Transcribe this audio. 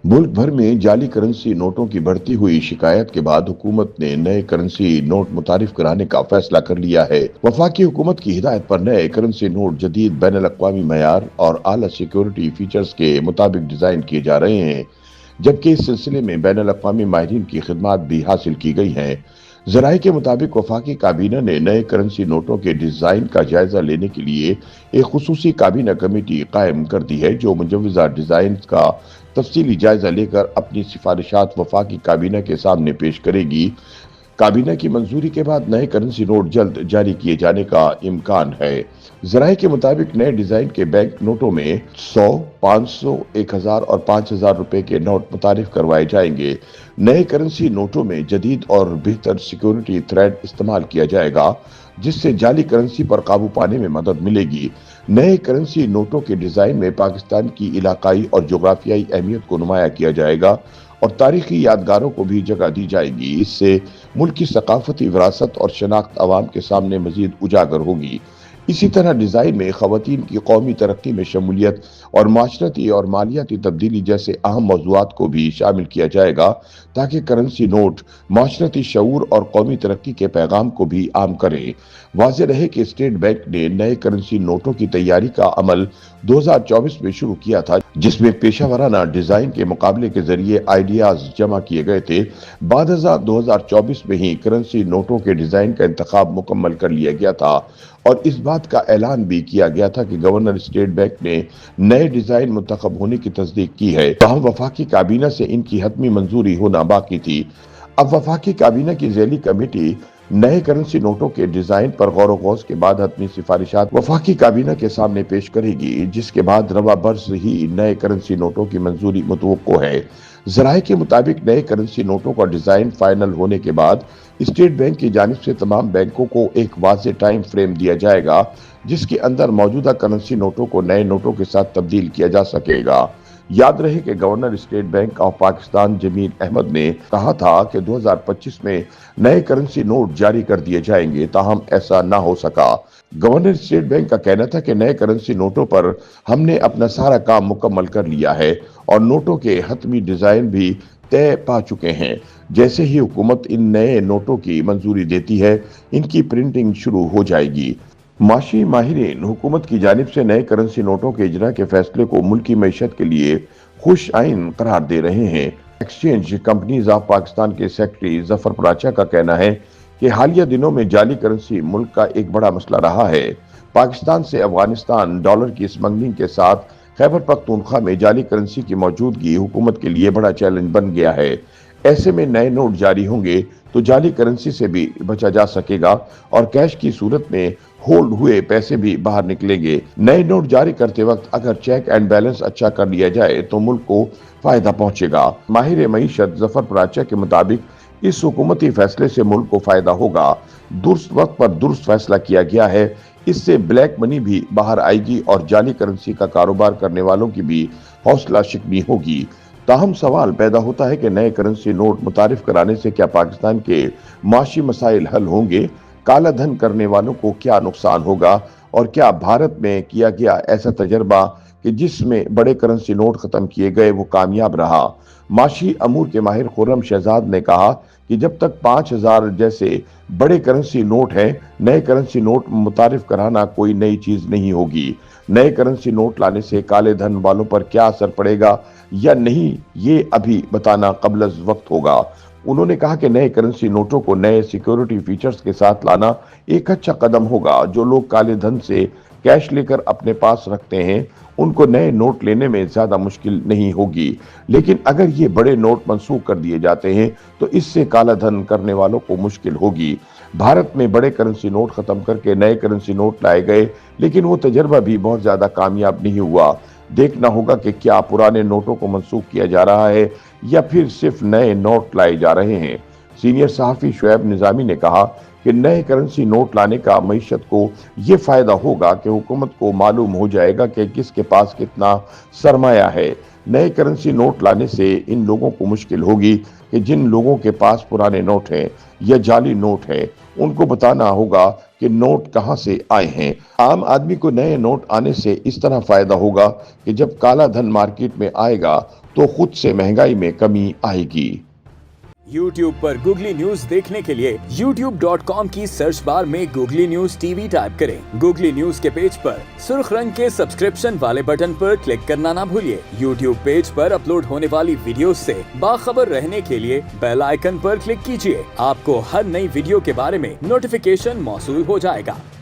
मुल्क भर में जाली करेंसी नोटों की बढ़ती हुई शिकायत के बाद हुकूमत ने नए करेंसी नोट मुतारिफ कराने का फैसला कर लिया है। वफाकी हुकूमत की हिदायत पर नए करेंसी नोट जदीद बैन अल-अक़वामी मयार और आला सिक्योरिटी फीचर्स के मुताबिक डिजाइन किए जा रहे हैं, जबकि इस सिलसिले में बैन अल-अक़वामी माहिरीन की खिदमात भी हासिल की गई हैं। ज़राए के मुताबिक वफाकी काबीना ने नए करेंसी नोटों के डिज़ाइन का जायजा लेने के लिए एक खुसूसी काबीना कमेटी कायम कर दी है, जो मुजव्वज़ा डिज़ाइन का तफसीली जायजा लेकर अपनी सिफारिशात वफाकी काबीना के सामने पेश करेगी। काबीना की मंजूरी के बाद नए करेंसी नोट जल्द जारी किए जाने का इम्कान है। ज़राए के मुताबिक नए डिजाइन के बैंक नोटों में 100, 500, 1000 और 5000 रुपए के नोट मुतारिफ करवाए जाएंगे। नए करेंसी नोटों में जदीद और बेहतर सिक्योरिटी थ्रेड इस्तेमाल किया जाएगा, जिससे जाली करेंसी पर काबू पाने में मदद मिलेगी। नए करेंसी नोटों के डिजाइन में पाकिस्तान की इलाकाई और जोग्राफियाई अहमियत को नुमाया किया जाएगा और तारीखी यादगारों को भी जगह दी जाएगी। इससे मुल्क की सकाफती विरासत और शनाख्त अवाम के सामने मजीद उजागर होगी। इसी तरह डिजाइन में खवातीन की कौमी तरक्की में शमूलियत और माशरती और मालियाती तब्दीली जैसे अहम मौज़ूआत को भी शामिल किया जाएगा, ताकि करेंसी नोट माशरती शऊर और कौमी तरक्की के पैगाम को भी आम करें। वाज़ेह रहे कि स्टेट बैंक ने नए करेंसी नोटों की तैयारी का अमल 2024 में शुरू किया था, जिसमें पेशावराना डिजाइन के मुकाबले के जरिए आइडियाज जमा किए गए थे। बाद 2024 में ही करेंसी नोटों के डिजाइन का इंतखाब मुकम्मल कर लिया गया था और इस बात का ऐलान भी किया गया था कि गवर्नर स्टेट बैंक ने नए डिजाइन मुंतखब होने की तस्दीक की है। ताहम वफाकी काबीना से इनकी हतमी मंजूरी होना बाकी थी। अब वफाकी काबीना की ज़ैली कमेटी नए करेंसी नोटों के डिजाइन पर गौर गौज के बाद अपनी सिफारिशात वफाकी काबीना के सामने पेश करेगी, जिसके बाद रवा बरस ही नए करेंसी नोटों की मंजूरी मुतवक्को है। ज़राए के मुताबिक नए करेंसी नोटों का डिजाइन फाइनल होने के बाद स्टेट बैंक की जानिब से तमाम बैंकों को एक वाज़ेह टाइम फ्रेम दिया जाएगा, जिसके अंदर मौजूदा करेंसी नोटों को नए नोटों के साथ तब्दील किया जा सकेगा। याद रहे कि governor State Bank of Pakistan Jamil Ahmed ने कहा था कि 2025 में नए करेंसी नोट जारी कर दिए जाएंगे, ताहम ऐसा ना हो सका। गवर्नर स्टेट बैंक का कहना था कि नए करेंसी नोटों पर हमने अपना सारा काम मुकम्मल कर लिया है और नोटों के हतमी डिजाइन भी तय पा चुके हैं। जैसे ही हुकूमत इन नए नोटों की मंजूरी देती है, इनकी प्रिंटिंग शुरू हो जाएगी। माशी माहिरीन हुकूमत की जानिब से नए करेंसी नोटों के इजरा के फैसले को मुल्की मईशत के लिए खुश आइन करार दे रहे हैं। एक्सचेंज कंपनीज ऑफ पाकिस्तान के सेक्रेटरी जफर पराचा का कहना है कि हालिया दिनों में जाली करेंसी मुल्क का एक बड़ा मसला रहा है। पाकिस्तान से अफगानिस्तान डॉलर की स्मगलिंग के साथ खैबर पख्तूनख्वा में जाली करेंसी की मौजूदगी हुकूमत के लिए बड़ा चैलेंज बन गया है। ऐसे में नए नोट जारी होंगे तो जाली करेंसी से भी बचा जा सकेगा और कैश की सूरत में होल्ड हुए पैसे भी बाहर निकलेंगे। नए नोट जारी करते वक्त अगर चेक एंड बैलेंस अच्छा कर लिया जाए तो मुल्क को फायदा पहुंचेगा। माहिर मईशत जफर पराचा के मुताबिक इस हुकूमती फैसले से मुल्क को फायदा होगा। दुरुस्त वक्त पर दुरुस्त फैसला किया गया है। इससे ब्लैक मनी भी बाहर आएगी और जाली करेंसी का कारोबार करने वालों की भी हौसला शिकनी होगी। ताहम सवाल पैदा होता है कि नए करेंसी नोट मुतारिफ कराने से क्या पाकिस्तान के माशी मसाइल हल होंगे, काला धन करने वालों को क्या नुकसान होगा और क्या भारत में किया गया ऐसा तजर्बा कि जिसमें बड़े करेंसी नोट खत्म किए गए वो कामयाब रहा। माशी अमूर के माहिर खुर्रम शहजाद ने कहा कि जब तक 5000 जैसे बड़े करेंसी नोट हैं, नए करेंसी नोट मुतारिफ कराना कोई नई चीज नहीं होगी। नए करेंसी नोट लाने से काले धन वालों पर क्या असर पड़ेगा या नहीं, ये अभी बताना कबल वक्त होगा। उन्होंने कहा कि नए करेंसी नोटों को नए सिक्योरिटी फीचर्स के साथ लाना एक अच्छा कदम होगा। जो लोग काले धन से कैश लेकर अपने पास रखते हैं, उनको नए नोट लेने में ज्यादा मुश्किल नहीं होगी। लेकिन अगर ये बड़े नोट मंसूख कर दिए जाते हैं तो इससे काला धन करने वालों को मुश्किल होगी। भारत में बड़े करेंसी नोट खत्म करके नए करेंसी नोट लाए गए, लेकिन वो तजर्बा भी बहुत ज्यादा कामयाब नहीं हुआ। देखना होगा कि क्या पुराने नोटों को मंसूख किया जा रहा है या फिर सिर्फ नए नोट लाए जा रहे हैं। सीनियर सहाफी शुएब निजामी ने कहा कि नए करेंसी नोट लाने का मईशत को ये फायदा होगा कि हुकूमत को मालूम हो जाएगा कि किसके पास कितना सरमाया है। नए करेंसी नोट लाने से इन लोगों को मुश्किल होगी कि जिन लोगों के पास पुराने नोट हैं या जाली नोट हैं, उनको बताना होगा कि नोट कहां से आए हैं। आम आदमी को नए नोट आने से इस तरह फायदा होगा कि जब काला धन मार्केट में आएगा तो खुद से महंगाई में कमी आएगी। YouTube पर गूगली न्यूज देखने के लिए youtube.com की सर्च बार में गूगली न्यूज टीवी टाइप करें। गूगली न्यूज के पेज पर सुर्ख रंग के सब्सक्रिप्शन वाले बटन पर क्लिक करना ना भूलिए। YouTube पेज पर अपलोड होने वाली वीडियोस से बाखबर रहने के लिए बेल आइकन पर क्लिक कीजिए। आपको हर नई वीडियो के बारे में नोटिफिकेशन मौसूल हो जाएगा।